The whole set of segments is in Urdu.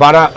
12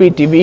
PTV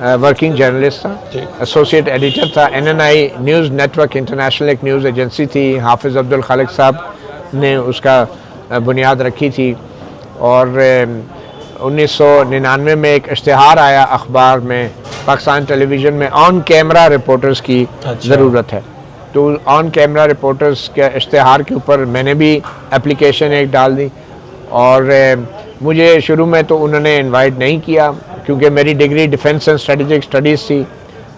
ورکنگ جرنلسٹ تھا, ایسوسیٹ ایڈیٹر تھا. NNI نیوز نیٹورک انٹرنیشنل ایک نیوز ایجنسی تھی, حافظ عبد الخالق صاحب نے اس کا بنیاد رکھی تھی. اور 1999 میں ایک اشتہار آیا اخبار میں, پاکستان ٹیلی ویژن میں آن کیمرہ رپورٹرز کی ضرورت ہے. تو آن کیمرہ رپورٹرز کے اشتہار کے اوپر میں نے بھی اپلیکیشن ایک ڈال دی. اور مجھے شروع میں تو انہوں نے انوائٹ نہیں کیا کیونکہ میری degree defence and strategic studies تھی.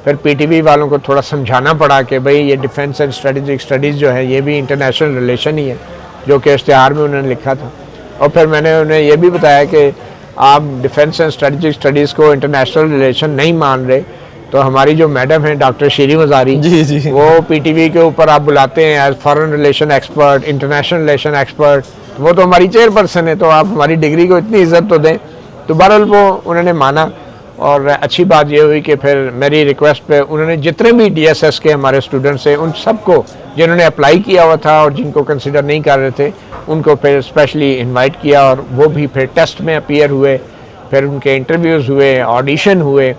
پھر PTV والوں کو تھوڑا سمجھانا پڑا کہ بھئی یہ ڈیفنس اینڈ اسٹریٹجک اسٹڈیز جو ہے یہ بھی انٹرنیشنل ریلیشن ہی ہے, جو کہ اشتہار میں انہوں نے لکھا تھا. اور پھر میں نے انہیں یہ بھی بتایا کہ آپ ڈیفنس اینڈ اسٹریٹجک اسٹڈیز کو انٹرنیشنل ریلیشن نہیں مان رہے تو ہماری جو میڈم ہیں ڈاکٹر شیری مزاری, وہ PTV کے اوپر آپ بلاتے ہیں as foreign relation expert, international relation expert, وہ تو ہماری چیئر پرسن ہے, تو آپ ہماری ڈگری کو اتنی عزت تو دیں. تو بہرحال وہ انہوں نے مانا. اور اچھی بات یہ ہوئی کہ پھر میری ریکویسٹ پہ انہوں نے جتنے بھی DSS کے ہمارے اسٹوڈنٹس ہیں ان سب کو جنہوں نے اپلائی کیا ہوا تھا اور جن کو کنسیڈر نہیں کر رہے تھے ان کو پھر اسپیشلی انوائٹ کیا, اور وہ بھی پھر ٹیسٹ میں اپیئر ہوئے, پھر ان کے انٹرویوز ہوئے, آڈیشن ہوئے,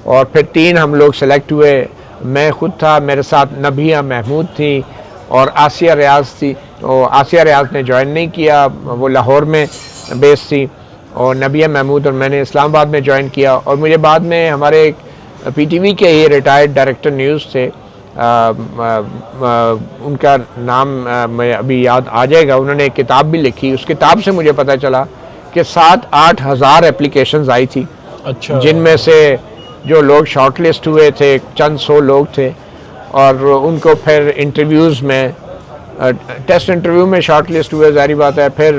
اور پھر 3 ہم لوگ سلیکٹ ہوئے. میں خود تھا, میرے ساتھ نبیہ محمود تھی اور آسیہ ریاض تھی. آسیہ ریاض نے جوائن نہیں کیا, وہ لاہور میں بیس تھی, اور نبیہ محمود اور میں نے اسلام آباد میں جوائن کیا. اور مجھے بعد میں ہمارے ایک PTV کے ہی ریٹائرڈ ڈائریکٹر نیوز تھے, ان کا نام میں ابھی یاد آ جائے گا, انہوں نے ایک کتاب بھی لکھی. اس کتاب سے مجھے پتہ چلا کہ 7-8 ہزار اپلیکیشنز آئی تھی, جن میں سے جو لوگ شارٹ لسٹ ہوئے تھے چند 100 لوگ تھے, اور ان کو پھر انٹرویوز میں ٹیسٹ انٹرویو میں شارٹ لسٹ ہوئے, ظاہری بات ہے. پھر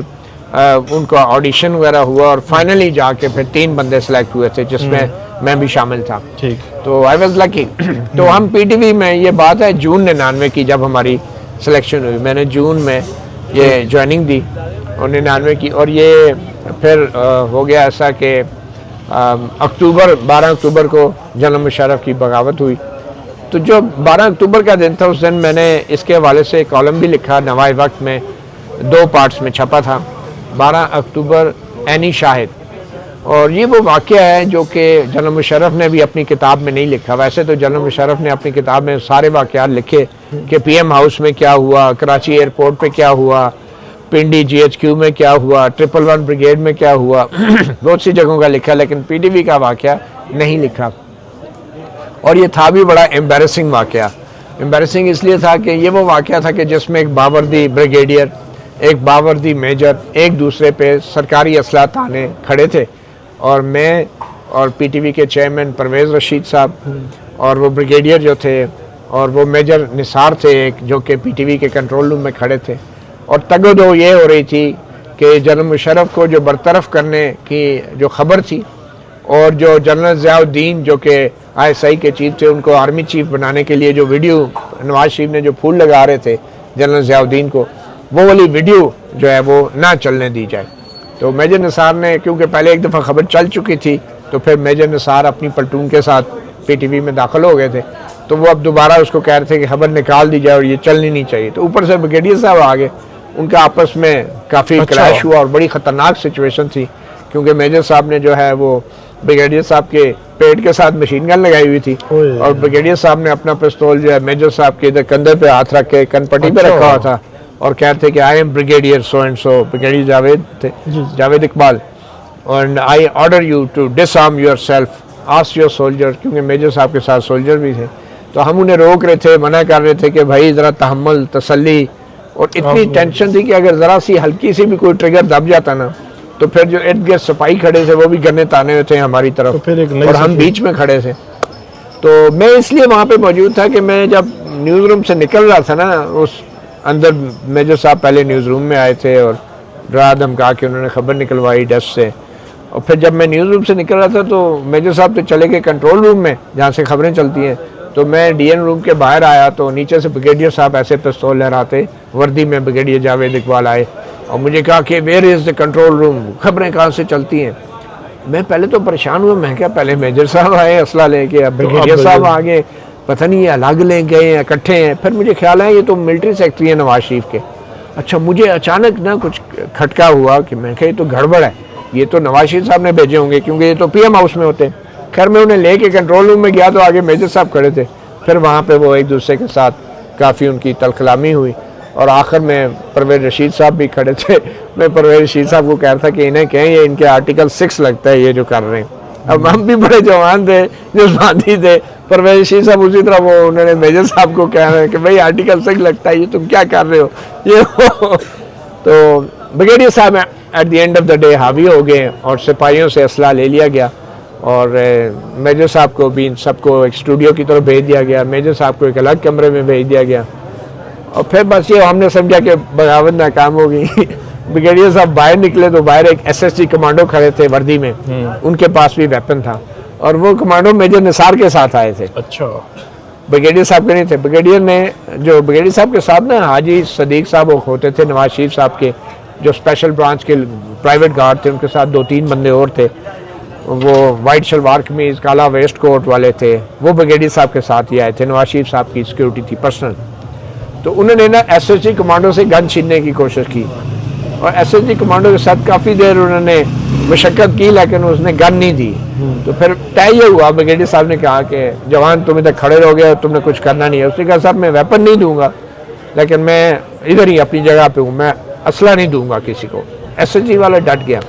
ان کو آڈیشن وغیرہ ہوا اور فائنلی جا کے پھر 3 بندے سلیکٹ ہوئے تھے جس میں بھی شامل تھا. تو آئی واز لکی. تو ہم PTV میں, یہ بات ہے جون 99 کی جب ہماری سلیکشن ہوئی, میں نے جون میں یہ جوائننگ دی اور 99 کی. اور یہ پھر ہو گیا ایسا کہ 12 اکتوبر کو جنرل مشرف کی بغاوت ہوئی. تو جو 12 اکتوبر کا دن تھا اس دن میں نے اس کے حوالے سے کالم بھی لکھا, نوائے وقت میں 2 پارٹس میں چھپا تھا, 12 اکتوبر عینی شاہد. اور یہ وہ واقعہ ہے جو کہ جنرل مشرف نے بھی اپنی کتاب میں نہیں لکھا. ویسے تو جنرل مشرف نے اپنی کتاب میں سارے واقعات لکھے کہ PM ہاؤس میں کیا ہوا, کراچی ایئرپورٹ پہ کیا ہوا, پنڈی GHQ میں کیا ہوا, 111 بریگیڈ میں کیا ہوا, بہت سی جگہوں کا لکھا, لیکن PTV کا واقعہ نہیں لکھا. اور یہ تھا بھی بڑا ایمبیرسنگ واقعہ. ایمبیرسنگ اس لیے تھا کہ یہ وہ واقعہ تھا کہ جس میں ایک باوردی بریگیڈیئر, ایک باوردی میجر ایک دوسرے پہ سرکاری اسلحہ تانے کھڑے تھے, اور میں اور PTV کے چیئرمین پرویز رشید صاحب اور وہ بریگیڈیئر جو تھے اور وہ میجر نثار تھے ایک, جو کہ PTV کے کنٹرول روم میں کھڑے تھے. اور تگ و دو یہ ہو رہی تھی کہ جنرل مشرف کو جو برطرف کرنے کی جو خبر تھی, اور جو جنرل ضیاء الدین جو کہ ISI کے چیف تھے, ان کو آرمی چیف بنانے کے لیے جو ویڈیو نواز شریف نے جو پھول لگا رہے تھے جنرل ضیاء الدین کو, وہ والی ویڈیو جو ہے وہ نہ چلنے دی جائے. تو میجر نثار نے, کیونکہ پہلے ایک دفعہ خبر چل چکی تھی, تو پھر میجر نثار اپنی پلٹون کے ساتھ PTV میں داخل ہو گئے تھے, تو وہ اب دوبارہ اس کو کہہ رہے تھے کہ خبر نکال دی جائے اور یہ چلنی نہیں چاہیے. تو اوپر سے بریگیڈیئر صاحب آ گئے, ان کا آپس میں کافی کلیش ہوا اور بڑی خطرناک سچویشن تھی, کیونکہ میجر صاحب نے جو ہے وہ بریگیڈیئر صاحب کے پیٹ کے ساتھ مشین گن لگائی ہوئی تھی, اور بریگیڈیئر صاحب نے اپنا پستول جو ہے میجر صاحب کے ادھر کندھے پہ ہاتھ رکھ کے کن پٹی پہ رکھا ہوا تھا, اور کہتے تھے کہ I am brigadier so and so, brigadier Javed تھے, Javed Iqbal, and I order you to disarm yourself, ask your soldier, کیونکہ میجر صاحب کے ساتھ سولجر بھی تھے. تو ہم انہیں روک رہے تھے, منع کر رہے تھے کہ بھائی ذرا تحمل, تسلی. اور اتنی ٹینشن تھی کہ اگر ذرا سی ہلکی سی بھی کوئی ٹریگر دب جاتا نا, تو پھر جو ارد گرد سپاہی کھڑے تھے وہ بھی گنے تانے ہوئے تھے ہماری طرف, اور ہم بیچ میں کھڑے تھے. تو میں اس لیے وہاں پہ موجود تھا کہ میں جب نیوز روم سے نکل رہا تھا نا, اس اندر میجر صاحب پہلے نیوز روم میں آئے تھے اور ڈرا دھمکا کے انہوں نے خبر نکلوائی ڈیسک سے. اور پھر جب میں نیوز روم سے نکل رہا تھا تو میجر صاحب تو چلے گئے کنٹرول روم میں جہاں سے خبریں چلتی ہیں, تو میں DN روم کے باہر آیا تو نیچے سے بریگیڈیئر صاحب ایسے پستول لہراتے وردی میں بریگیڈیئر جاوید اقبال آئے اور مجھے کہا کہ where is the control room, خبریں کہاں سے چلتی ہیں. میں پہلے تو پریشان ہوا, میں کہا پہلے میجر صاحب آئے اسلحہ لے کے, اب بریگیڈیئر صاحب آگے, پتہ نہیں یہ الگ لے گئے ہیں اکٹھے ہیں. پھر مجھے خیال ہے یہ تو ملٹری سیکٹری ہے نواز شریف کے. اچھا مجھے اچانک نا کچھ کھٹکا ہوا کہ میں کہا یہ تو گڑبڑ ہے, یہ تو نواز شریف صاحب نے بھیجے ہوں گے کیونکہ یہ تو PM ہاؤس میں ہوتے ہیں. خیر میں انہیں لے کے کنٹرول روم میں گیا تو آگے میجر صاحب کھڑے تھے. پھر وہاں پہ وہ ایک دوسرے کے ساتھ کافی ان کی تلخ کلامی ہوئی اور آخر میں پرویز رشید صاحب بھی کھڑے تھے. میں پرویز رشید صاحب کو کہہ رہا تھا کہ انہیں کہیں یہ ان کے آرٹیکل 6 لگتا ہے یہ جو کر رہے ہیں. اب ہم بھی بڑے جوان تھے جذباتی تھے. پرویز رشید صاحب اسی طرح وہ انہوں نے میجر صاحب کو کہہ رہے ہیں کہ بھائی آرٹیکل 6 لگتا ہے یہ تم کیا کر رہے ہو یہ تو بریگیڈیئر صاحب at the end of the day حاوی ہو گئے اور سپاہیوں سے اسلحہ لے لیا گیا اور میجر صاحب کو بھی سب کو ایک اسٹوڈیو کی طرف بھیج دیا گیا. میجر صاحب کو ایک الگ کمرے میں بھیج دیا گیا اور پھر بس یہ ہم نے سمجھا کہ بغاوت ناکام ہو گئی. بریگیڈیئر صاحب باہر نکلے تو باہر ایک SSG کمانڈو کھڑے تھے وردی میں, ان کے پاس بھی ویپن تھا اور وہ کمانڈو میجر نثار کے ساتھ آئے تھے. اچھا, بریگیڈیئر صاحب کے نہیں تھے. بریگیڈیئر صاحب کے ساتھ نا حاجی صدیق صاحب وہ ہوتے تھے, نواز شریف صاحب کے جو اسپیشل برانچ کے پرائیویٹ گارڈ تھے, ان کے ساتھ 2-3 بندے اور تھے. وہ وائٹ شلوار قمیض کالا ویسٹ کوٹ والے تھے, وہ بریگیڈیئر صاحب کے ساتھ ہی آئے تھے. نواز شریف صاحب کی سیکورٹی تھی پرسنل. تو انہوں نے نا SSG کمانڈو سے گن چھیننے کی کوشش کی اور SSG کمانڈو کے ساتھ کافی دیر انہوں نے مشقت کی لیکن اس نے گن نہیں دی. تو پھر طے یہ ہوا, بریگیڈیئر صاحب نے کہا کہ جوان تم ادھر کھڑے رہو گے, تم نے کچھ کرنا نہیں ہے. اس نے کہا صاحب میں ویپن نہیں دوں گا لیکن میں ادھر ہی اپنی جگہ پہ ہوں, میں اسلحہ نہیں دوں گا کسی کو. SSG والا ڈٹ گیا.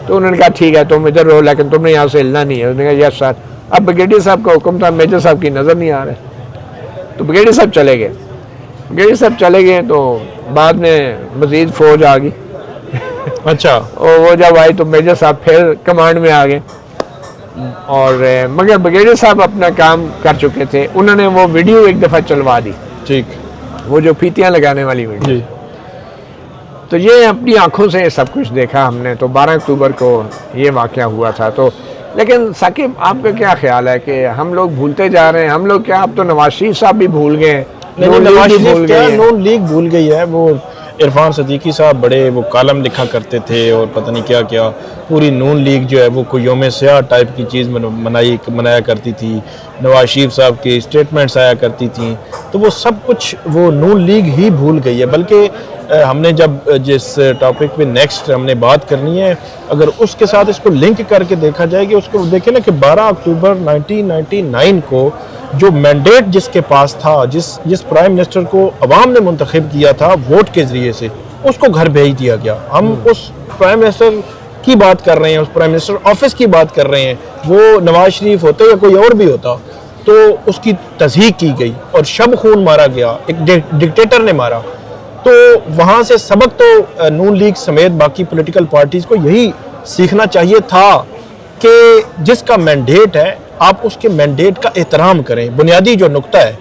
تو انہوں نے کہا ٹھیک ہے تم ادھر رہو لیکن تم نے یہاں سے ہلنا نہیں ہے. انہوں نے کہا یس سر. اب بریگیڈیئر صاحب کا حکم تھا, میجر صاحب کی نظر نہیں آ رہے تو بریگیڈیئر صاحب چلے گئے. بریگیڈیئر صاحب چلے گئے تو بعد میں مزید فوج آ گئی. اچھا, اور وہ جب آئی تو میجر صاحب پھر کمانڈ میں آ گئے اور مگر بریگیڈیئر صاحب اپنا کام کر چکے تھے. انہوں نے وہ ویڈیو ایک دفعہ چلوا دی, ٹھیک, وہ جو پھیتیاں لگانے والی ویڈیو. تو یہ اپنی آنکھوں سے سب کچھ دیکھا ہم نے. تو 12 اکتوبر کو یہ واقعہ ہوا تھا. تو لیکن ثاقب آپ کا کیا خیال ہے کہ ہم لوگ بھولتے جا رہے ہیں؟ ہم لوگ کیا اب تو نواز شریف صاحب بھی بھول گئے ہیں, نواز شریف کیا نون لیگ بھول گئی ہے. وہ عرفان صدیقی صاحب بڑے وہ کالم لکھا کرتے تھے اور پتہ نہیں کیا کیا, پوری نون لیگ جو ہے وہ کوئی یوم سیاہ ٹائپ کی چیز منایا کرتی تھی. نواز شریف صاحب کی اسٹیٹمنٹس آیا کرتی تھیں. تو وہ سب کچھ وہ نون لیگ ہی بھول گئی ہے. بلکہ ہم نے جب جس ٹاپک پہ نیکسٹ ہم نے بات کرنی ہے, اگر اس کے ساتھ اس کو لنک کر کے دیکھا جائے کہ اس کو دیکھیں نا کہ 12 اکتوبر 1999 کو جو مینڈیٹ جس کے پاس تھا, جس پرائم منسٹر کو عوام نے منتخب کیا تھا ووٹ کے ذریعے سے, اس کو گھر بھیج دیا گیا. ہم اس پرائم منسٹر کی بات کر رہے ہیں, اس پرائم منسٹر آفس کی بات کر رہے ہیں. وہ نواز شریف ہوتا یا کوئی اور بھی ہوتا تو اس کی تضحیق کی گئی اور شب خون مارا گیا, ایک ڈکٹیٹر نے مارا. تو وہاں سے سبق تو نون لیگ سمیت باقی پولیٹیکل پارٹیز کو یہی سیکھنا چاہیے تھا کہ جس کا مینڈیٹ ہے آپ اس کے مینڈیٹ کا احترام کریں. بنیادی جو نقطہ ہے.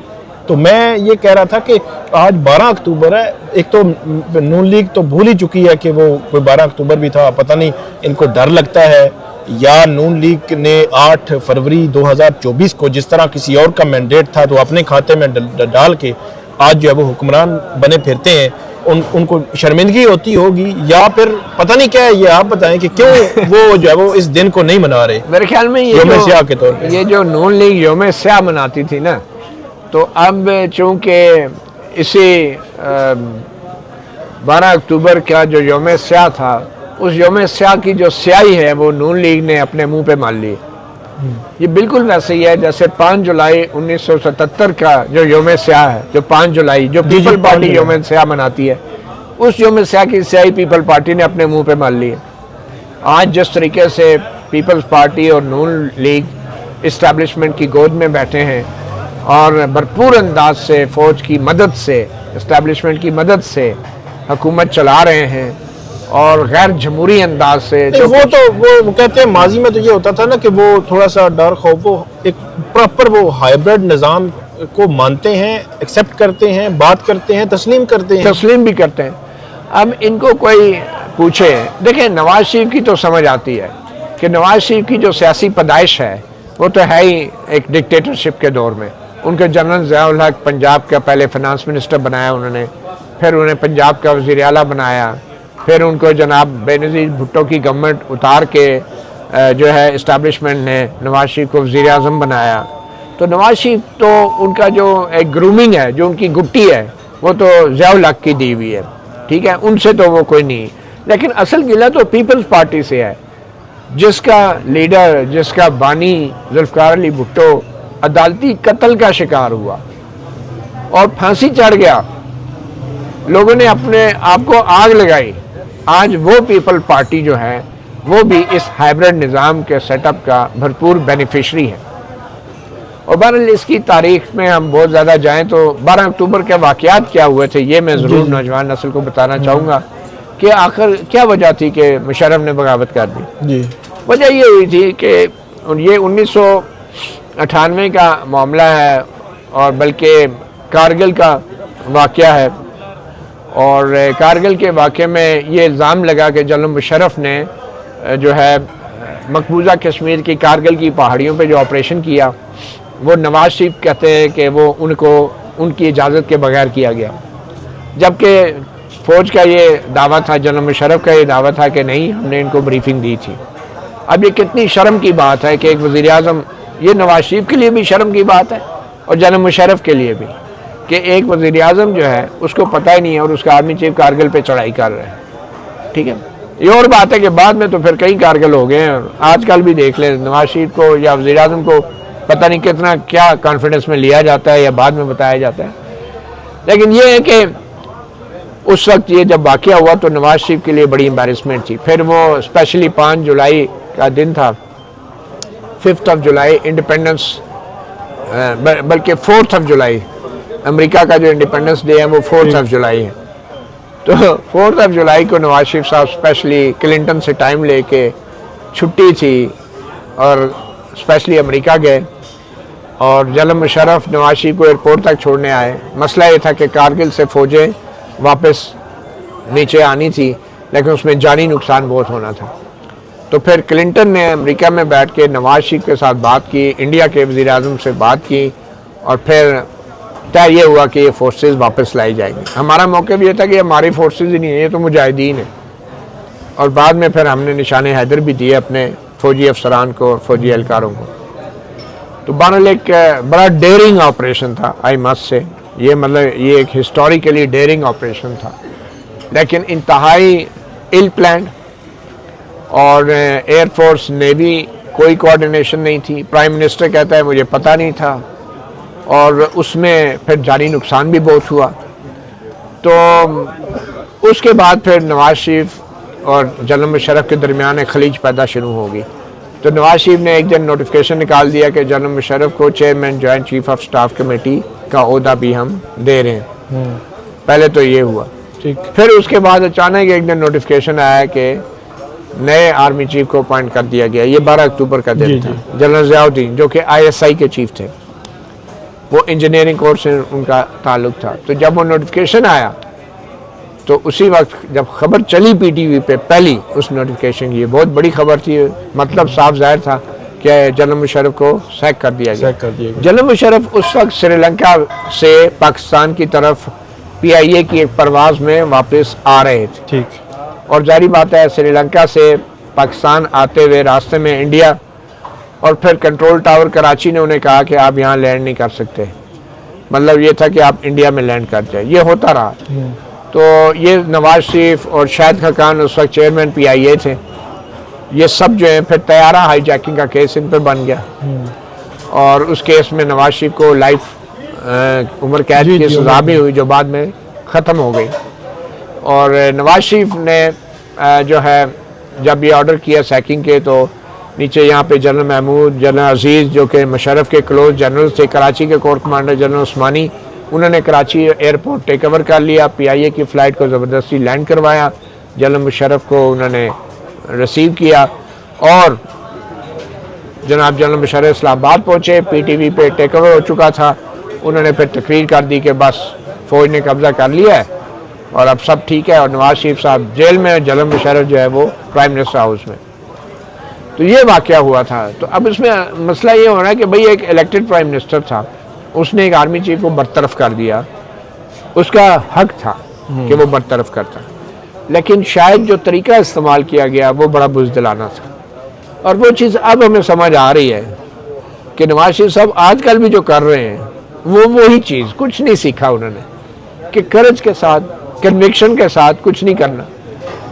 تو میں یہ کہہ رہا تھا کہ آج 12 اکتوبر ہے, ایک تو نون لیگ تو بھول ہی چکی ہے کہ وہ کوئی 12 اکتوبر بھی تھا. پتہ نہیں ان کو ڈر لگتا ہے یا نون لیگ نے 8 فروری 2024 کو جس طرح کسی اور کا مینڈیٹ تھا تو اپنے کھاتے میں ڈال کے آج جو ہے وہ حکمران بنے پھرتے ہیں, ان کو شرمندگی ہوتی ہوگی یا پھر پتہ نہیں کیا ہے. یہ آپ بتائیں کہ کیوں وہ جو ہے وہ اس دن کو نہیں منا رہے. میرے خیال میں یوم سیاہ کے طور پہ یہ جو نون لیگ یوم سیاہ مناتی تھی نا, تو اب چونکہ اسی 12 اکتوبر کا جو یوم سیاہ تھا, اس یوم سیاہ کی جو سیاہی ہے وہ نون لیگ نے اپنے منہ پہ مان لی. یہ بالکل ویسے ہی ہے جیسے 5 جولائی 1977 کا جو یوم سیاہ ہے, جو 5 جولائی جو پیپل پارٹی یوم سیاہ مناتی ہے, اس یوم سیاہ کی سیاہی پیپل پارٹی نے اپنے منہ پہ مان لی ہے. آج جس طریقے سے پیپلز پارٹی اور نون لیگ اسٹیبلشمنٹ کی گود میں بیٹھے ہیں اور بھرپور انداز سے فوج کی مدد سے, اسٹیبلشمنٹ کی مدد سے حکومت چلا رہے ہیں اور غیر جمہوری انداز سے. وہ کہتے ہیں ماضی میں تو یہ ہوتا تھا نا کہ وہ تھوڑا سا ڈر خوف, وہ ایک پراپر وہ ہائبرڈ نظام کو مانتے ہیں, ایکسیپٹ کرتے ہیں, بات کرتے ہیں, تسلیم بھی کرتے ہیں. اب ان کو کوئی پوچھے, دیکھیں نواز شریف کی تو سمجھ آتی ہے کہ نواز شریف کی جو سیاسی پیدائش ہے وہ تو ہے ہی ایک ڈکٹیٹرشپ کے دور میں. ان کے جنرل ضیاء الحق پنجاب کا پہلے فنانس منسٹر بنایا انہوں نے, پھر انہیں پنجاب کا وزیر اعلیٰ بنایا, پھر ان کو جناب بے نظیر بھٹو کی گورنمنٹ اتار کے جو ہے اسٹیبلشمنٹ نے نواز شریف کو وزیر اعظم بنایا. تو نواز شریف تو ان کا جو ایک گرومنگ ہے, جو ان کی گٹی ہے, وہ تو ضیاء الحق کی دی ہوئی ہے, ٹھیک ہے, ان سے تو وہ کوئی نہیں. لیکن اصل گلہ تو پیپلز پارٹی سے ہے. جس کا لیڈر، جس کا بانی ذوالفقار علی بھٹو عدالتی قتل کا شکار ہوا اور پھانسی چڑھ گیا، لوگوں نے اپنے آپ کو آگ لگائی، آج وہ پیپل پارٹی جو ہے وہ بھی اس ہائیبرڈ نظام کے سیٹ اپ کا بھرپور بینیفیشری ہے۔ اور بہرحال اس کی تاریخ میں ہم بہت زیادہ جائیں تو 12 اکتوبر کے واقعات کیا ہوئے تھے یہ میں ضرور نوجوان نسل کو بتانا چاہوں گا کہ آخر کیا وجہ تھی کہ مشرف نے بغاوت کر دی۔ وجہ یہ ہوئی تھی کہ یہ 1998 کا معاملہ ہے اور بلکہ کارگل کا واقعہ ہے، اور کارگل کے واقعے میں یہ الزام لگا کہ جنرل مشرف نے جو ہے مقبوضہ کشمیر کی کارگل کی پہاڑیوں پہ جو آپریشن کیا وہ نواز شریف کہتے ہیں کہ وہ ان کی اجازت کے بغیر کیا گیا، جبکہ فوج کا یہ دعویٰ تھا، جنرل مشرف کا یہ دعویٰ تھا کہ نہیں ہم نے ان کو بریفنگ دی تھی۔ اب یہ کتنی شرم کی بات ہے کہ ایک وزیر اعظم، یہ نواز شریف کے لیے بھی شرم کی بات ہے اور جنرل مشرف کے لیے بھی، کہ ایک وزیر اعظم جو ہے اس کو پتہ ہی نہیں ہے اور اس کا آرمی چیف کارگل پہ چڑھائی کر رہے ہیں۔ ٹھیک ہے، یہ اور بات ہے کہ بعد میں تو پھر کئی کارگل ہو گئے ہیں، آج کل بھی دیکھ لیں نواز شریف کو یا وزیر اعظم کو پتہ نہیں کتنا کیا کانفیڈنس میں لیا جاتا ہے یا بعد میں بتایا جاتا ہے، لیکن یہ ہے کہ اس وقت یہ جب واقعہ ہوا تو نواز شریف کے لیے بڑی امبیرسمنٹ تھی۔ پھر وہ اسپیشلی 5 جولائی کا دن تھا، 5 جولائی انڈیپینڈنس، بلکہ 4 جولائی امریکہ کا جو انڈیپینڈنس ڈے ہے وہ 4 جولائی ہے، تو 4 جولائی کو نواز شریف صاحب اسپیشلی کلنٹن سے ٹائم لے کے چھٹی تھی اور اسپیشلی امریکہ گئے، اور جنرل مشرف نواز شریف کو ایئرپورٹ تک چھوڑنے آئے۔ مسئلہ یہ تھا کہ کارگل سے فوجیں واپس نیچے آنی تھی لیکن اس میں جانی نقصان بہت ہونا تھا، تو پھر کلنٹن نے امریکہ میں بیٹھ کے نواز شریف کے ساتھ بات کی، انڈیا کے وزیر اعظم سے بات کی، اور پھر طے یہ ہوا کہ یہ فورسز واپس لائی جائیں گی۔ ہمارا موقع بھی یہ تھا کہ ہماری فورسز ہی نہیں ہیں، یہ تو مجاہدین ہیں، اور بعد میں پھر ہم نے نشان حیدر بھی دیے اپنے فوجی افسران کو اور فوجی اہلکاروں کو۔ تو بہرحال ایک بڑا ڈیرنگ آپریشن تھا، آئی مسٹ سے، یہ مطلب یہ ایک ہسٹوریکلی ڈیرنگ آپریشن تھا، لیکن انتہائی ایل پلانڈ، اور ایئر فورس نیوی کوئی کوآرڈینیشن نہیں تھی۔ پرائم منسٹر کہتا ہے مجھے پتہ نہیں تھا، اور اس میں پھر جانی نقصان بھی بہت ہوا۔ تو اس کے بعد پھر نواز شریف اور جنرل مشرف کے درمیان ایک خلیج پیدا شروع ہوگی، تو نواز شریف نے ایک دن نوٹیفیکیشن نکال دیا کہ جنرل مشرف کو chairman joint chief of staff committee کا عہدہ بھی ہم دے رہے ہیں۔ پہلے تو یہ ہوا، پھر اس کے بعد اچانک ایک دن نوٹیفیکیشن آیا کہ نئے آرمی چیف کو اپوائنٹ کر دیا گیا۔ یہ 12 اکتوبر کا دن تھا۔ جنرل ضیاء الدین جو کہ ISI کے چیف تھے، وہ انجینئرنگ کورس سے ان کا تعلق تھا، تو جب وہ نوٹیفیکیشن آیا تو اسی وقت جب خبر چلی PTV پہ پہلی اس نوٹیفیکیشن کی، یہ بہت بڑی خبر تھی، مطلب صاف ظاہر تھا کہ جنرل مشرف کو سیک کر دیا گیا۔ جنرل مشرف اس وقت سری لنکا سے پاکستان کی طرف PIA کی ایک پرواز میں واپس آ رہے تھے، اور ظاہری بات ہے سری لنکا سے پاکستان آتے ہوئے راستے میں انڈیا اور پھر کنٹرول ٹاور کراچی نے انہیں کہا کہ آپ یہاں لینڈ نہیں کر سکتے، مطلب یہ تھا کہ آپ انڈیا میں لینڈ کر جائیں۔ یہ ہوتا رہا، تو یہ نواز شریف اور شاہد خاقان اس وقت چیئرمین PIA تھے، یہ سب جو ہیں پھر طیارہ ہائی جیکنگ کا کیس ان پر بن گیا، اور اس کیس میں نواز شریف کو لائف عمر قید کی سزا بھی ہوئی جو بعد میں ختم ہو گئی۔ اور نواز شریف نے جو ہے جب یہ آرڈر کیا سیکنگ کے، تو نیچے یہاں پہ جنرل محمود، جنرل عزیز جو کہ مشرف کے کلوز جنرل تھے، کراچی کے کور کمانڈر جنرل عثمانی، انہوں نے کراچی ایئرپورٹ ٹیک اوور کر لیا، PIA کی فلائٹ کو زبردستی لینڈ کروایا، جنرل مشرف کو انہوں نے ریسیو کیا، اور جناب جنرل مشرف اسلام آباد پہنچے، PTV پہ ٹیک اوور ہو چکا تھا، انہوں نے پھر تقریر کر دی کہ بس فوج نے قبضہ کر لیا ہے اور اب سب ٹھیک ہے، اور نواز شریف صاحب جیل میں، جنرل مشرف جو ہے وہ پرائم منسٹر ہاؤس میں۔ تو یہ واقعہ ہوا تھا۔ تو اب اس میں مسئلہ یہ ہو رہا ہے کہ بھئی ایک الیکٹڈ پرائم منسٹر تھا، اس نے ایک آرمی چیف کو برطرف کر دیا، اس کا حق تھا کہ وہ برطرف کرتا، لیکن شاید جو طریقہ استعمال کیا گیا وہ بڑا بزدلانہ تھا، اور وہ چیز اب ہمیں سمجھ آ رہی ہے کہ نواز شریف صاحب آج کل بھی جو کر رہے ہیں وہ وہی چیز، کچھ نہیں سیکھا انہوں نے، کہ کرج کے ساتھ، کنوکشن کے ساتھ کچھ نہیں کرنا۔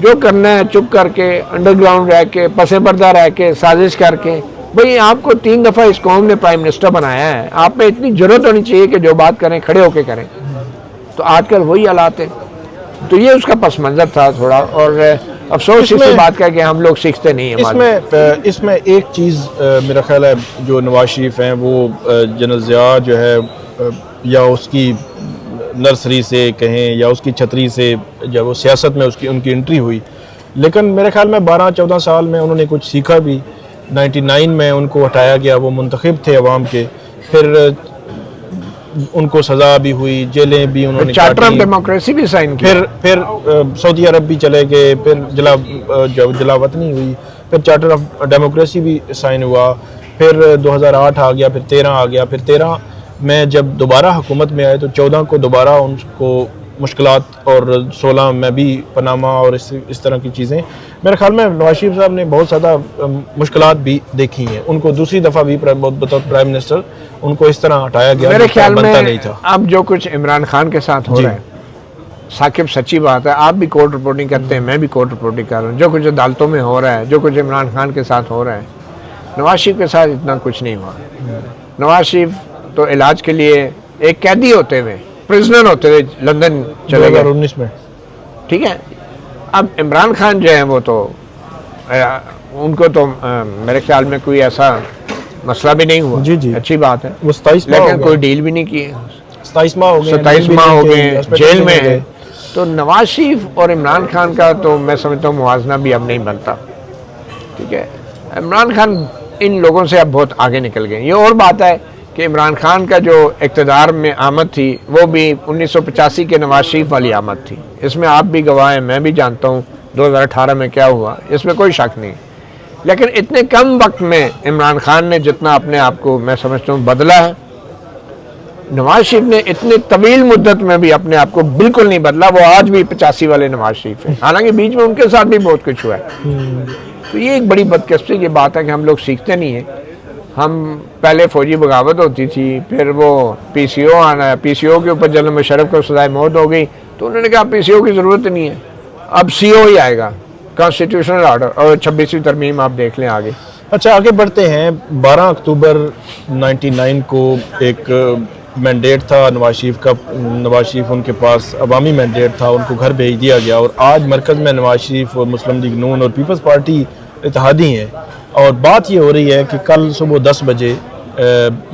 جو کرنا ہے چپ کر کے انڈر گراؤنڈ رہ کے پس پردہ رہ کے سازش کر کے. بھئی آپ کو 3 دفعہ اس قوم نے پرائم منسٹر بنایا ہے, آپ میں اتنی ضرورت ہونی چاہیے کہ جو بات کریں کھڑے ہو کے کریں. تو آج کل وہی حالات ہیں. تو یہ اس کا پس منظر تھا تھوڑا, اور افسوس اس بات کا کہ ہم لوگ سیکھتے نہیں ہیں. اس میں ایک چیز میرا خیال ہے جو نواز شریف ہیں وہ جنرل ضیاء جو ہے یا اس کی نرسری سے کہیں یا اس کی چھتری سے جب وہ سیاست میں ان کی انٹری ہوئی, لیکن میرے خیال میں 12-14 سال میں انہوں نے کچھ سیکھا بھی. 99 میں ان کو ہٹایا گیا, وہ منتخب تھے عوام کے, پھر ان کو سزا بھی ہوئی, جیلیں بھی انہوں نے چارٹر آف ڈیموکریسی بھی سائن کی, پھر سعودی عرب بھی چلے گئے, پھر جلا وطنی ہوئی, پھر چارٹر آف ڈیموکریسی بھی سائن ہوا, پھر 2008 آ گیا, پھر 13 آ گیا, پھر 13 میں جب دوبارہ حکومت میں آئے تو 14 کو دوبارہ ان کو مشکلات, اور 16 میں بھی پاناما اور اس طرح کی چیزیں. میرے خیال میں نواز شریف صاحب نے بہت زیادہ مشکلات بھی دیکھی ہیں. ان کو دوسری دفعہ بھی بطور پرائم منسٹر ان کو اس طرح ہٹایا گیا, میرے خیال میں نہیں تھا. اب جو کچھ عمران خان کے ساتھ ہو رہا ہے, ثاقب سچی بات ہے, آپ بھی کورٹ رپورٹنگ کرتے ہیں, میں بھی کورٹ رپورٹنگ کر رہا ہوں, جو کچھ عدالتوں میں ہو رہا ہے, جو کچھ عمران خان کے ساتھ ہو رہا ہے, نواز شریف کے ساتھ اتنا کچھ نہیں ہوا. نواز شریف تو علاج کے لیے ایک قیدی ہوتے ہوئے, پرزنر ہوتے ہوئے لندن چلے گئے 2019 میں, ٹھیک ہے. اب عمران خان جو ہیں وہ تو ان کو تو میرے خیال میں کوئی ایسا مسئلہ بھی نہیں ہوا. جی اچھی بات ہے, وہ 27 لیکن کوئی ڈیل بھی نہیں کی. 27 ماہ ہو گئے, 27 ماہ ہو گئے, جیل میں ہے. تو نواز شریف اور عمران خان کا تو میں سمجھتا ہوں موازنہ بھی اب نہیں بنتا, ٹھیک ہے. عمران خان ان لوگوں سے اب بہت آگے نکل گئے. یہ اور بات ہے کہ عمران خان کا جو اقتدار میں آمد تھی وہ بھی 1985 کے نواز شریف والی آمد تھی. اس میں آپ بھی گواہ ہیں, میں بھی جانتا ہوں 2018 میں کیا ہوا, اس میں کوئی شک نہیں. لیکن اتنے کم وقت میں عمران خان نے جتنا اپنے آپ کو میں سمجھتا ہوں بدلا ہے, نواز شریف نے اتنے طویل مدت میں بھی اپنے آپ کو بالکل نہیں بدلا. وہ آج بھی 85 والے نواز شریف ہیں, حالانکہ بیچ میں ان کے ساتھ بھی بہت کچھ ہوا ہے. تو یہ ایک بڑی بدقسمتی کی بات ہے کہ ہم لوگ سیکھتے نہیں ہیں. ہم پہلے فوجی بغاوت ہوتی تھی, پھر وہ پی سی او آنا, پی سی او کے اوپر جنرل مشرف کو سزائے موت ہو گئی, تو انہوں نے کہا پی سی او کی ضرورت نہیں ہے, اب سی او ہی آئے گا, کانسٹیٹیوشنل آرڈر, اور 26ویں ترمیم آپ دیکھ لیں آگے. اچھا آگے بڑھتے ہیں. 12 اکتوبر 99 کو ایک مینڈیٹ تھا نواز شریف کا, نواز شریف ان کے پاس عوامی مینڈیٹ تھا, ان کو گھر بھیج دیا گیا, اور آج مرکز میں نواز شریف اور مسلم لیگ نون اور پیپلز پارٹی اتحادی ہیں. اور بات یہ ہو رہی ہے کہ کل صبح 10 بجے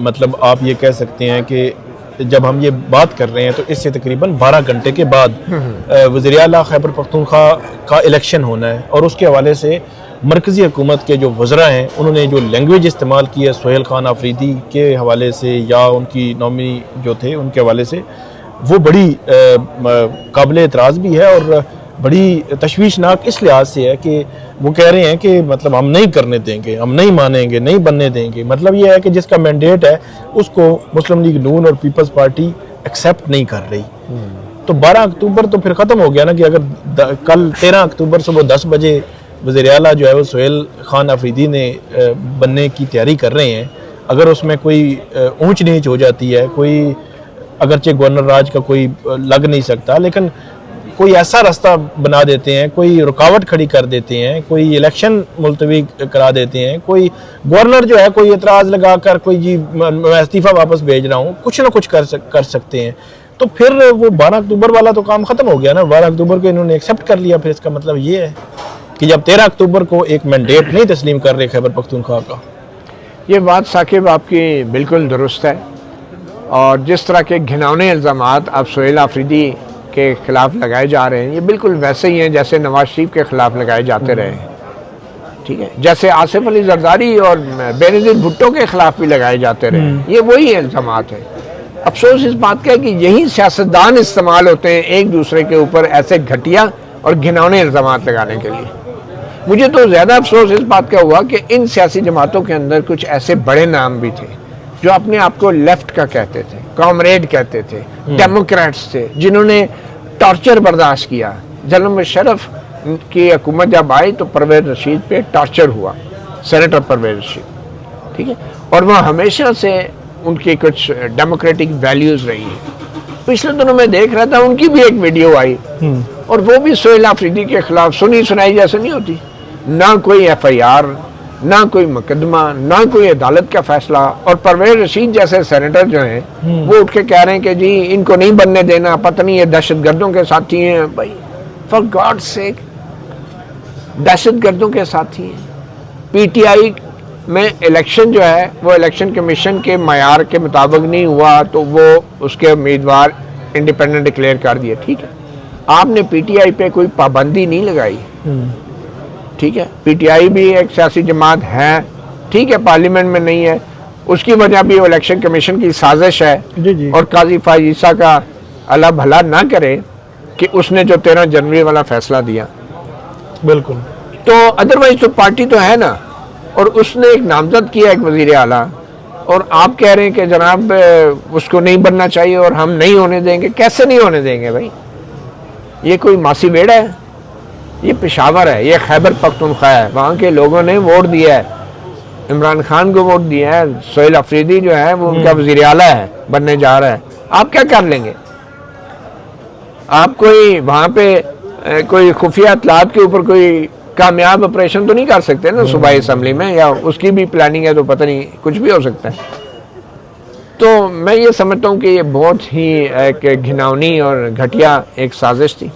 مطلب آپ یہ کہہ سکتے ہیں کہ جب ہم یہ بات کر رہے ہیں تو اس سے تقریباً 12 گھنٹے کے بعد وزیر اعلیٰ خیبر پختونخوا کا الیکشن ہونا ہے. اور اس کے حوالے سے مرکزی حکومت کے جو وزراء ہیں انہوں نے جو لینگویج استعمال کی ہے سہیل خان آفریدی کے حوالے سے یا ان کی نومنی جو تھے ان کے حوالے سے, وہ بڑی قابل اعتراض بھی ہے اور بڑی تشویشناک اس لحاظ سے ہے کہ وہ کہہ رہے ہیں کہ مطلب ہم نہیں کرنے دیں گے, ہم نہیں مانیں گے, نہیں بننے دیں گے. مطلب یہ ہے کہ جس کا مینڈیٹ ہے اس کو مسلم لیگ نون اور پیپلز پارٹی ایکسیپٹ نہیں کر رہی. تو 12 اکتوبر تو پھر ختم ہو گیا نا, کہ اگر کل 13 اکتوبر صبح 10 بجے وزیر اعلیٰ جو ہے وہ سہیل خان آفریدی نے بننے کی تیاری کر رہے ہیں, اگر اس میں کوئی اونچ نیچ ہو جاتی ہے, کوئی اگرچہ گورنر راج کا کوئی لگ نہیں سکتا, لیکن کوئی ایسا راستہ بنا دیتے ہیں, کوئی رکاوٹ کھڑی کر دیتے ہیں, کوئی الیکشن ملتوی کرا دیتے ہیں, کوئی گورنر جو ہے کوئی اعتراض لگا کر کوئی جی میں استعفیٰ واپس بھیج رہا ہوں, کچھ نہ کچھ کر سکتے ہیں. تو پھر وہ 12 اکتوبر والا تو کام ختم ہو گیا نا. 12 اکتوبر کو انہوں نے ایکسیپٹ کر لیا. پھر اس کا مطلب یہ ہے کہ جب 13 اکتوبر کو ایک مینڈیٹ نہیں تسلیم کر رہے خیبر پختونخوا کا. یہ بات ثاقب آپ کی بالکل درست ہے, اور جس طرح کے گھناؤنے الزامات اب سہیل آفریدی کے خلاف لگائے جا رہے ہیں یہ بالکل ویسے ہی ہیں جیسے نواز شریف کے خلاف لگائے جاتے رہے ہیں, ٹھیک ہے, جیسے آصف علی زرداری اور بینظیر بھٹو کے خلاف بھی لگائے جاتے رہے ہیں, یہ وہی الزامات ہیں. افسوس اس بات کا ہے کہ یہی سیاستدان استعمال ہوتے ہیں ایک دوسرے کے اوپر ایسے گھٹیا اور گھناؤنے الزامات لگانے کے لیے. مجھے تو زیادہ افسوس اس بات کا ہوا کہ ان سیاسی جماعتوں کے اندر کچھ ایسے بڑے نام بھی تھے جو اپنے آپ کو لیفٹ کا کہتے تھے, کامریڈ کہتے تھے, ڈیموکریٹس تھے, جنہوں نے ٹارچر برداشت کیا. جنرل مشرف کی حکومت جب آئی تو پرویز رشید پہ ٹارچر ہوا, سینیٹر پرویز رشید, ٹھیک ہے, اور وہ ہمیشہ سے ان کی کچھ ڈیموکریٹک ویلیوز رہی ہیں. پچھلے دنوں میں دیکھ رہا تھا ان کی بھی ایک ویڈیو آئی اور وہ بھی سہیل آفریدی کے خلاف سنی سنائی جیسے نہیں ہوتی، نہ کوئی ایف آئی آر، نہ کوئی مقدمہ، نہ کوئی عدالت کا فیصلہ. اور پرویز رشید جیسے سینیٹر جو ہیں وہ اٹھ کے کہہ رہے ہیں کہ جی ان کو نہیں بننے دینا، پتہ نہیں یہ دہشت گردوں کے ساتھی ہیں. بھائی فار گاڈ سیک، دہشت گردوں کے ساتھی ہیں. پی ٹی آئی میں الیکشن جو ہے وہ الیکشن کمیشن کے معیار کے مطابق نہیں ہوا تو وہ اس کے امیدوار انڈیپینڈنٹ ڈکلیئر کر دیے. ٹھیک ہے، آپ نے پی ٹی آئی پہ کوئی پابندی نہیں لگائی. ٹھیک ہے، پی ٹی آئی بھی ایک سیاسی جماعت ہے، ٹھیک ہے، پارلیمنٹ میں نہیں ہے، اس کی وجہ بھی الیکشن کمیشن کی سازش ہے. اور قاضی فائز عیسیٰ کا اللہ بھلا نہ کرے کہ اس نے جو 13 جنوری والا فیصلہ دیا. بالکل. تو ادروائز تو پارٹی تو ہے نا، اور اس نے ایک نامزد کیا ایک وزیر اعلیٰ، اور آپ کہہ رہے ہیں کہ جناب اس کو نہیں بننا چاہیے اور ہم نہیں ہونے دیں گے. کیسے نہیں ہونے دیں گے بھائی؟ یہ کوئی ماسی بیڑا ہے؟ یہ پشاور ہے، یہ خیبر پختونخوا ہے، وہاں کے لوگوں نے ووٹ دیا ہے، عمران خان کو ووٹ دیا ہے. سہیل آفریدی جو ہے وہ ان کا وزیر اعلیٰ ہے، بننے جا رہا ہے. آپ کیا کر لیں گے؟ آپ کوئی وہاں پہ کوئی خفیہ اطلاعات کے اوپر کوئی کامیاب آپریشن تو نہیں کر سکتے نا صوبائی اسمبلی میں، یا اس کی بھی پلاننگ ہے تو پتہ نہیں کچھ بھی ہو سکتا ہے. تو میں یہ سمجھتا ہوں کہ یہ بہت ہی ایک گھناؤنی اور گھٹیا ایک سازش تھی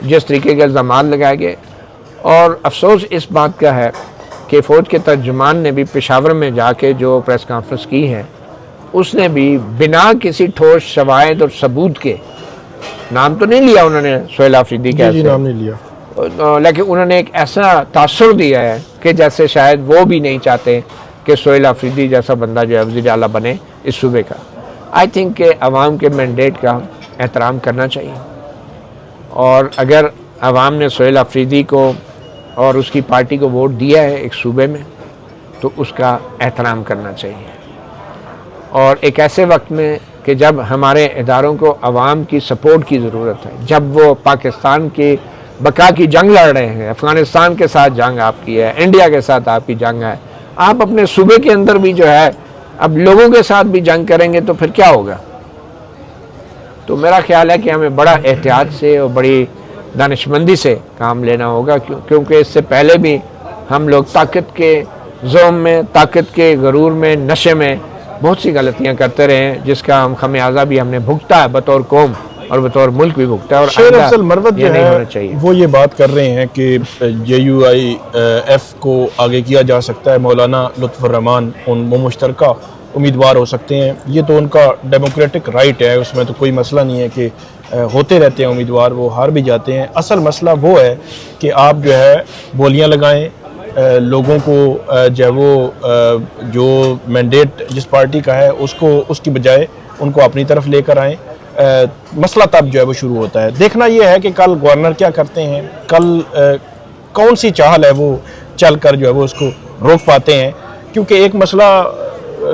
جس طریقے کے الزامات لگائے گئے. اور افسوس اس بات کا ہے کہ فوج کے ترجمان نے بھی پشاور میں جا کے جو پریس کانفرنس کی ہے اس نے بھی بنا کسی ٹھوس شواہد اور ثبوت کے، نام تو نہیں لیا انہوں نے سہیل آفریدی کا، نام نہیں لیا، لیکن انہوں نے ایک ایسا تاثر دیا ہے کہ جیسے شاید وہ بھی نہیں چاہتے کہ سہیل آفریدی جیسا بندہ جو ہے وزیر اعلیٰ بنے اس صوبے کا. آئی تھنک کہ عوام کے مینڈیٹ کا احترام کرنا چاہیے، اور اگر عوام نے سہیل آفریدی کو اور اس کی پارٹی کو ووٹ دیا ہے ایک صوبے میں تو اس کا احترام کرنا چاہیے. اور ایک ایسے وقت میں کہ جب ہمارے اداروں کو عوام کی سپورٹ کی ضرورت ہے، جب وہ پاکستان کی بقا کی جنگ لڑ رہے ہیں، افغانستان کے ساتھ جنگ آپ کی ہے، انڈیا کے ساتھ آپ کی جنگ ہے، آپ اپنے صوبے کے اندر بھی جو ہے اب لوگوں کے ساتھ بھی جنگ کریں گے تو پھر کیا ہوگا؟ تو میرا خیال ہے کہ ہمیں بڑا احتیاط سے اور بڑی دانشمندی سے کام لینا ہوگا، کیونکہ اس سے پہلے بھی ہم لوگ طاقت کے زوم میں، طاقت کے غرور میں، نشے میں بہت سی غلطیاں کرتے رہے ہیں جس کا ہم خمیازہ بھی ہم نے بھگتا ہے، بطور قوم اور بطور ملک بھی بھگتا ہے. اور شیر افضل مروت جو نہیں ہونا چاہیے. وہ یہ بات کر رہے ہیں کہ JUIF کو آگے کیا جا سکتا ہے، مولانا لطف الرحمان وہ مشترکہ امیدوار ہو سکتے ہیں. یہ تو ان کا ڈیموکریٹک رائٹ ہے، اس میں تو کوئی مسئلہ نہیں ہے کہ ہوتے رہتے ہیں امیدوار، وہ ہار بھی جاتے ہیں. اصل مسئلہ وہ ہے کہ آپ جو ہے بولیاں لگائیں لوگوں کو، جو ہے وہ جو مینڈیٹ جس پارٹی کا ہے اس کی بجائے ان کو اپنی طرف لے کر آئیں. مسئلہ تب جو ہے وہ شروع ہوتا ہے. دیکھنا یہ ہے کہ کل گورنر کیا کرتے ہیں، کل کون سی چال ہے وہ چل کر جو ہے وہ اس کو روک پاتے ہیں. کیونکہ ایک مسئلہ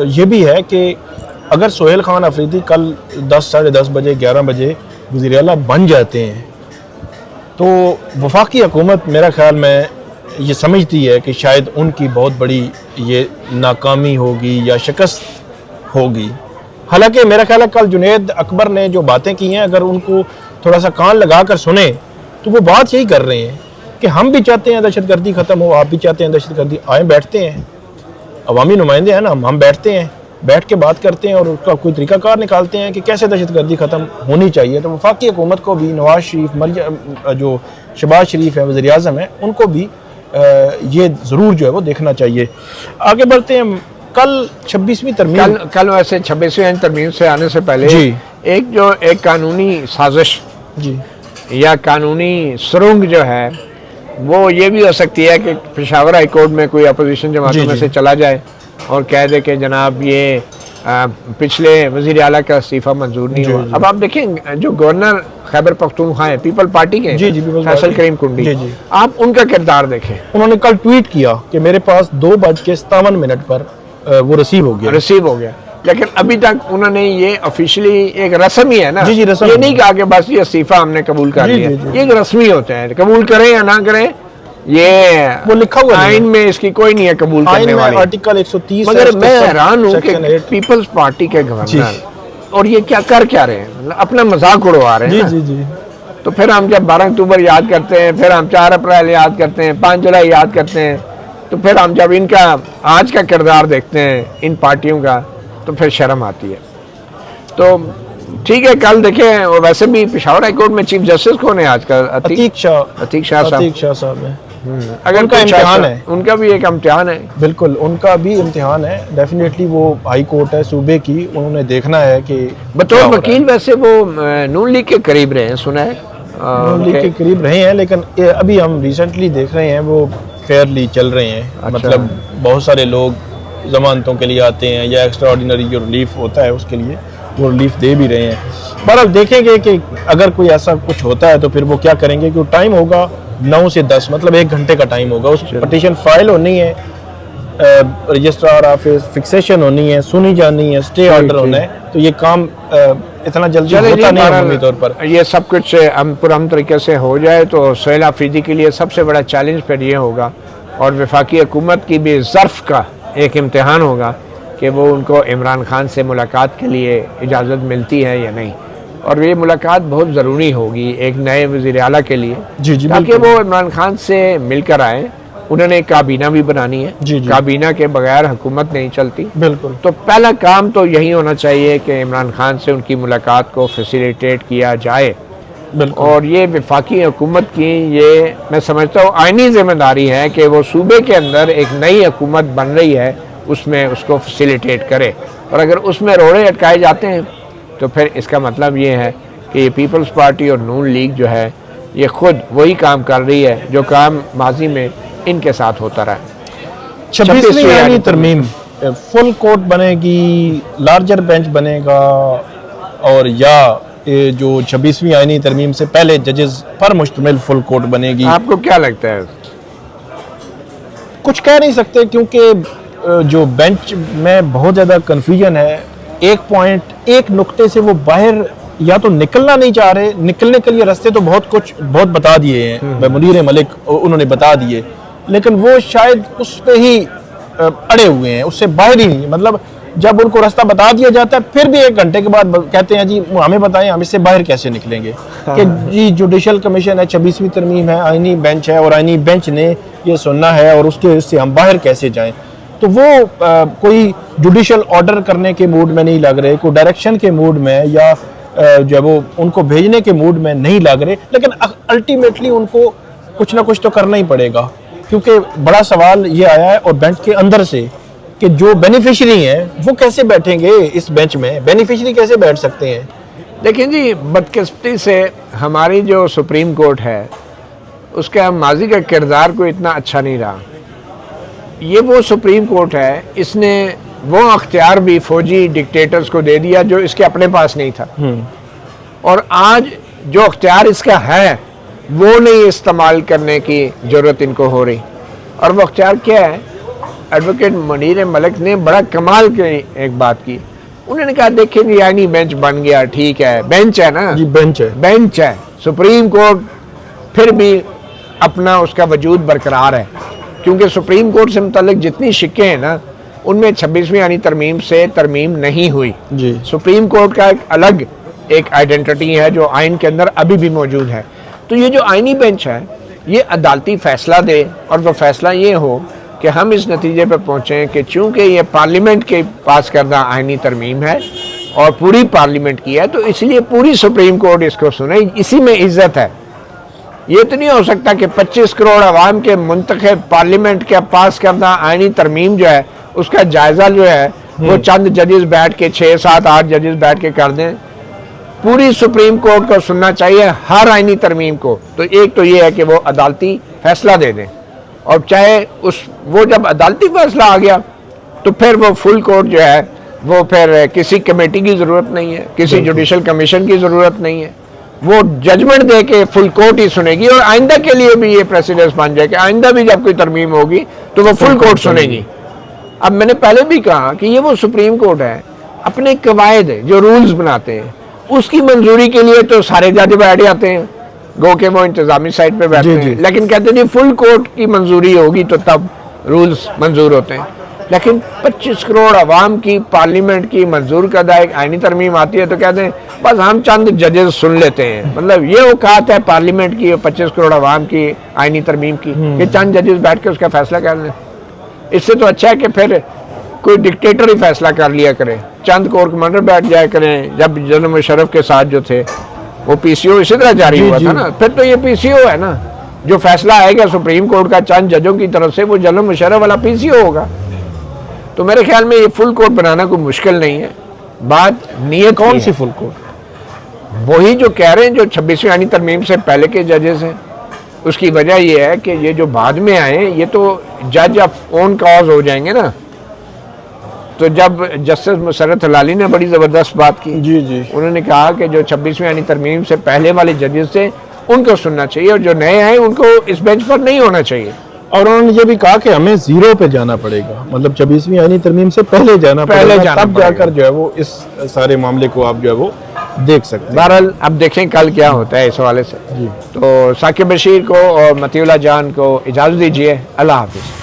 یہ بھی ہے کہ اگر سہیل خان آفریدی کل 10 ساڑھے 10 بجے 11 بجے وزیر اعلیٰ بن جاتے ہیں تو وفاقی حکومت میرا خیال میں یہ سمجھتی ہے کہ شاید ان کی بہت بڑی یہ ناکامی ہوگی یا شکست ہوگی. حالانکہ میرا خیال ہے کل جنید اکبر نے جو باتیں کی ہیں اگر ان کو تھوڑا سا کان لگا کر سنیں تو وہ بات یہی کر رہے ہیں کہ ہم بھی چاہتے ہیں دہشت گردی ختم ہو، آپ بھی چاہتے ہیں دہشت گردی، آئیں بیٹھتے ہیں، عوامی نمائندے ہیں نا، ہم بیٹھتے ہیں، بیٹھ کے بات کرتے ہیں اور اس کا کوئی طریقہ کار نکالتے ہیں کہ کیسے دہشت گردی ختم ہونی چاہیے. تو وفاقی حکومت کو بھی، نواز شریف جو شہباز شریف ہے وزیر اعظم ہیں، ان کو بھی یہ ضرور جو ہے وہ دیکھنا چاہیے. آگے بڑھتے ہیں. کل 26ویں ترمیم، کل ویسے 26ویں ترمیم سے آنے سے پہلے ایک قانونی سازش یا قانونی سرنگ جو ہے وہ یہ بھی ہو سکتی ہے کہ پشاور ہائی کورٹ میں کوئی اپوزیشن جماعتوں میں سے چلا جائے اور کہہ دے کہ جناب یہ پچھلے وزیر اعلیٰ کا استعفیٰ منظور نہیں ہوا. اب آپ دیکھیں جو گورنر خیبر پختونخوا ہیں پیپل پارٹی کے فیصل کریم کنڈی، آپ ان کا کردار دیکھیں. انہوں نے کل ٹویٹ کیا کہ میرے پاس 2:57 پر وہ ریسیو ہو گیا، لیکن ابھی تک انہوں نے یہ آفیشلی ایک رسم ہی ہے نا، یہ نہیں کہا کہ بس یہ استعفیٰ ہم نے قبول کر لیا. یہ ایک رسمی ہوتا ہے، قبول کریں یا نہ کریں یہ وہ لکھا ہوا آئین میں اس کی کوئی نہیں ہے قبول کرنے والی. آرٹیکل 130 مگر میں حیران ہوں کہ پیپلز پارٹی کے گورنر اور یہ کیا کر کیا رہے ہیں، اپنا مذاق اڑوا رہے ہیں. تو پھر ہم جب 12 اکتوبر یاد کرتے ہیں، پھر ہم 4 اپریل یاد کرتے ہیں، 5 جولائی یاد کرتے ہیں، تو پھر ہم جب ان کا آج کا کردار دیکھتے ہیں ان پارٹیوں کا تو پھر شرم آتی ہے۔ تو ٹھیک ہے، کل دیکھیں، اور ویسے بھی پشاور ہائی کورٹ میں چیف جسٹس کون ہے آج کل؟ عتیق شاہ صاحب ہے۔ اگر ان کا امتحان ہے، ان کا بھی ایک امتحان ہے، بالکل ان کا بھی امتحان ہے ڈیفینیٹلی۔ وہ ہائی کورٹ ہے صوبے کی، انہوں نے دیکھنا ہے کہ بطور وکیل ویسے وہ نون لیگ کے قریب رہے ہیں، سنا ہے نون لیگ کے قریب رہے ہیں، لیکن ابھی ہم ریسنٹلی دیکھ رہے ہیں وہ فیئرلی چل رہے ہیں۔ مطلب بہت سارے لوگ ضمانتوں کے لیے آتے ہیں یا ایکسٹرا آرڈینری جو ریلیف ہوتا ہے اس کے لیے وہ ریلیف دے بھی رہے ہیں۔ پر اب دیکھیں گے کہ اگر کوئی ایسا کچھ ہوتا ہے تو پھر وہ کیا کریں گے، کہ ٹائم ہوگا 9 سے 10، مطلب 1 گھنٹے کا ٹائم ہوگا، اس پٹیشن فائل ہونی ہے، رجسٹرار آفس فکسیشن ہونی ہے، سنی جانی ہے، اسٹے آرڈر ہونا ہے۔ تو یہ کام اتنا جلدی ہوتا نہیں ہے عمومی طور پر۔ یہ سب کچھ پرامن طریقے سے ہو جائے تو سہیل آفریدی کے لیے سب سے بڑا چیلنج پھر یہ ہوگا، اور وفاقی حکومت کی بھی ظرف کا ایک امتحان ہوگا کہ وہ ان کو عمران خان سے ملاقات کے لیے اجازت ملتی ہے یا نہیں، اور یہ ملاقات بہت ضروری ہوگی ایک نئے وزیر اعلیٰ کے لیے، تاکہ وہ عمران خان سے مل کر آئیں۔ انہوں نے کابینہ بھی بنانی ہے، کابینہ کے بغیر حکومت نہیں چلتی، بالکل۔ تو پہلا کام تو یہی ہونا چاہیے کہ عمران خان سے ان کی ملاقات کو فیسیلیٹیٹ کیا جائے، اور یہ وفاقی حکومت کی یہ میں سمجھتا ہوں آئینی ذمہ داری ہے کہ وہ صوبے کے اندر ایک نئی حکومت بن رہی ہے اس میں اس کو فیسیلیٹیٹ کرے، اور اگر اس میں روڑے اٹکائے جاتے ہیں تو پھر اس کا مطلب یہ ہے کہ یہ پیپلز پارٹی اور نون لیگ جو ہے یہ خود وہی کام کر رہی ہے جو کام ماضی میں ان کے ساتھ ہوتا رہا ہے۔ 26ویں آئینی ترمیم فل کورٹ بنے گی، لارجر بینچ بنے گا، اور یا جو 26ویں آئینی ترمیم سے پہلے ججز پر مشتمل فل کورٹ بنے گی؟ آپ کو کیا لگتا ہے؟ کچھ کہہ نہیں سکتے، کیونکہ جو بینچ میں بہت زیادہ کنفیوژن ہے۔ ایک نقطے سے وہ باہر یا تو نکلنا نہیں چاہ رہے، نکلنے کے لیے راستے تو بہت بتا دیے ہیں، منیر ملک انہوں نے بتا دیے، لیکن وہ شاید اس پہ ہی اڑے ہوئے ہیں، اس سے باہر ہی نہیں۔ مطلب جب ان کو راستہ بتا دیا جاتا ہے پھر بھی 1 گھنٹے کے بعد کہتے ہیں جی ہمیں بتائیں ہم اس سے باہر کیسے نکلیں گے، کہ جی جوڈیشل کمیشن ہے، 26ویں ترمیم ہے، آئینی بینچ ہے، اور آئینی بینچ نے یہ سننا ہے، اور اس سے ہم باہر کیسے جائیں۔ تو وہ کوئی جوڈیشل آرڈر کرنے کے موڈ میں نہیں لگ رہے، کوئی ڈائریکشن کے موڈ میں، یا جو وہ ان کو بھیجنے کے موڈ میں نہیں لگ رہے، لیکن الٹیمیٹلی ان کو کچھ نہ کچھ تو کرنا ہی پڑے گا، کیونکہ بڑا سوال یہ آیا ہے اور بینچ کے اندر سے کہ جو بینیفیشری ہیں وہ کیسے بیٹھیں گے اس بینچ میں، بینیفیشری کیسے بیٹھ سکتے ہیں؟ دیکھیں جی، بدقسمتی سے ہماری جو سپریم کورٹ ہے اس کا ماضی کا کردار کوئی اتنا اچھا نہیں رہا۔ یہ وہ سپریم کورٹ ہے، اس نے وہ اختیار بھی فوجی ڈکٹیٹرز کو دے دیا جو اس کے اپنے پاس نہیں تھا، اور آج جو اختیار اس کا ہے وہ نہیں استعمال کرنے کی ضرورت ان کو ہو رہی۔ اور وہ اختیار کیا ہے؟ ایڈوکیٹ منیر ملک نے بڑا کمال کی ایک بات کی، انہوں نے کہا دیکھیں جی آئینی بینچ بن گیا، ٹھیک ہے، بینچ ہے نا، جی بینچ ہے، سپریم کورٹ پھر بھی اپنا اس کا وجود برقرار ہے، کیونکہ سپریم کورٹ سے متعلق جتنی شکیں ہیں نا ان میں 26ویں آئینی ترمیم سے ترمیم نہیں ہوئی۔ سپریم کورٹ کا ایک الگ ایک آئیڈینٹی ہے جو آئین کے اندر ابھی بھی موجود ہے۔ تو یہ جو آئینی بینچ ہے یہ عدالتی فیصلہ دے، اور وہ فیصلہ یہ ہو کہ ہم اس نتیجے پہ پہنچیں کہ چونکہ یہ پارلیمنٹ کے پاس کردہ آئینی ترمیم ہے اور پوری پارلیمنٹ کی ہے، تو اس لیے پوری سپریم کورٹ اس کو سنے، اسی میں عزت ہے۔ یہ تو نہیں ہو سکتا کہ 25 کروڑ عوام کے منتخب پارلیمنٹ کے پاس کردہ آئینی ترمیم جو ہے اس کا جائزہ جو ہے وہ چند ججز بیٹھ کے 6 7 8 ججز بیٹھ کے کر دیں۔ پوری سپریم کورٹ کو سننا چاہیے ہر آئینی ترمیم کو۔ تو ایک تو یہ ہے کہ وہ عدالتی فیصلہ دے دیں، اور چاہے وہ جب عدالتی فیصلہ آ گیا تو پھر وہ فل کورٹ جو ہے وہ پھر کسی کمیٹی کی ضرورت نہیں ہے، کسی جوڈیشل کمیشن کی ضرورت نہیں ہے، وہ ججمنٹ دے کے فل کورٹ ہی سنے گی، اور آئندہ کے لیے بھی یہ پریسیڈنس بن جائے کہ آئندہ بھی جب کوئی ترمیم ہوگی تو وہ فل کورٹ سنے گی۔ اب میں نے پہلے بھی کہا کہ یہ وہ سپریم کورٹ ہے، اپنے قواعد جو رولز بناتے ہیں اس کی منظوری کے لیے تو سارے جج بیٹھ جاتے ہیں، گو کہ وہ انتظامی سائٹ پہ بیٹھتے ہیں، لیکن کہتے ہیں فل کورٹ کی منظوری ہوگی تو تب رولز منظور ہوتے ہیں۔ لیکن 25 کروڑ عوام کی پارلیمنٹ کی منظور کردہ ایک آئینی ترمیم آتی ہے تو کہتے ہیں بس ہم چند ججز سن لیتے ہیں. مطلب یہ اوقات ہے پارلیمنٹ کی 25 کروڑ عوام کی آئینی ترمیم کی کہ چند ججز بیٹھ کے اس کا فیصلہ کر لیں. اس سے تو اچھا ہے کہ پھر کوئی ڈکٹیٹر ہی فیصلہ کر لیا کرے, چند کور کمانڈر بیٹھ جایا کریں. جب جنرل مشرف کے ساتھ جو تھے وہ پی سی او اسی طرح جاری ہوا تھا نا, پھر تو یہ پی سی او ہے نا, جو فیصلہ آئے گا سپریم کورٹ کا چند ججوں کی طرف سے وہ جنرل مشرف والا پی سی او ہوگا. تو میرے خیال میں یہ فل کورٹ بنانا کوئی مشکل نہیں ہے. بات نیت کون سی فل کورٹ؟ وہی جو کہہ رہے ہیں جو 26ویں آئینی ترمیم سے پہلے کے ججز ہیں. اس کی وجہ یہ ہے کہ یہ جو بعد میں آئے یہ تو جج آف اون کاز ہو جائیں گے نا. تو جب جسٹس مسرت ہلالی نے بڑی زبردست بات کی, جی جی, انہوں نے کہا کہ جو 26ویں آئینی ترمیم سے پہلے والے ججز تھے ان کو سننا چاہیے اور جو نئے ہیں ان کو اس بینچ پر نہیں ہونا چاہیے. اور انہوں نے یہ بھی کہا کہ ہمیں زیرو پہ جانا پڑے گا, مطلب 26ویں آئینی ترمیم سے پہلے جانا پڑے گا, تب جا کر جو ہے وہ اس سارے معاملے کو آپ جو ہے وہ دیکھ سکتے ہیں. بہرحال اب دیکھیں کل کیا ہوتا ہے اس حوالے سے. تو ثاقب بشیر کو اور مطیع اللہ جان کو اجازت دیجیے. اللہ حافظ.